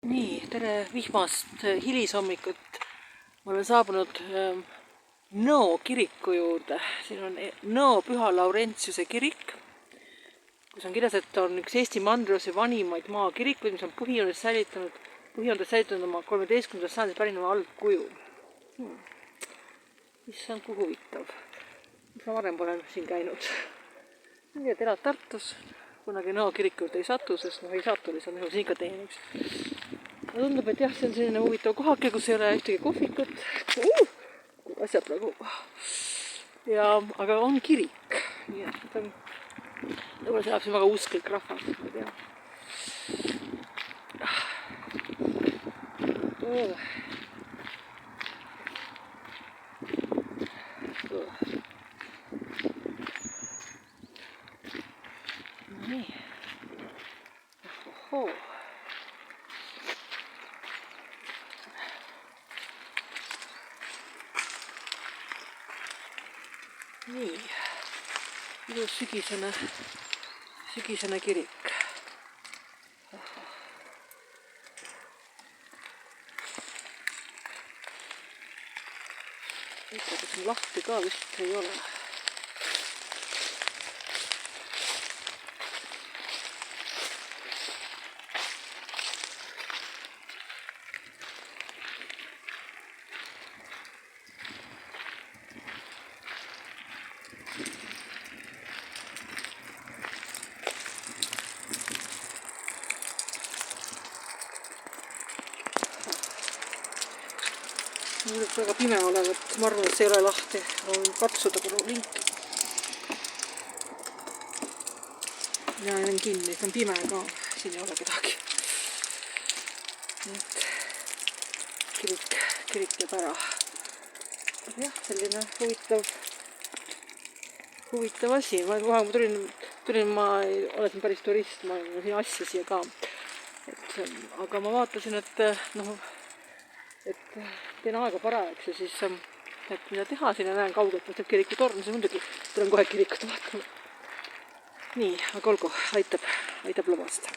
Nii, tere vihmast hilishommikut. Ma olen saabunud Nõo kiriku juurde. Siin on Nõo Püha Laurentiuse kirik, kus on kirjas, et on üks Eesti mandriose vanimaid maakirikuid, mis on põhijoontes säilitanud oma 13. sajandist pärineva algkuju. Issand, kui huvitav. Ma varem olen siin käinud. Nii, et elad Tartus. Kunagi Nõo kiriku juurde ei satu, sest ei satu, lihtsalt siin ikka teen, eks. Tundub, et jah, see on selline huvitav kohake, kus ei ole ühtegi kohvikut. Asjad praegu. Aga on kirik. Nii et võib-olla see elab siin väga usklik rahvas, ma ei tea. Nii. Ohoo. Nii, ilus sügisene kirik. Kas on lahti ka vist ei ole. Nüüd väga pime olevat, ma arvan, et see ei ole lahti. On katsuda linki. Ja on kinni, see on pime ka, siin ei ole kedagi. Nii et kirik jääb ära. Jah, selline huvitav asi. Ma tulin, ma olen päris turist, ma olen siin asja siia ka. Aga ma vaatasin, et teen aega parajaks ja siis, et mida teha siin ja näen kaugelt, et kirikutorn, siis muidugi tulen kohe kirikut vaatama. Nii, aga olgu, aitab lubast.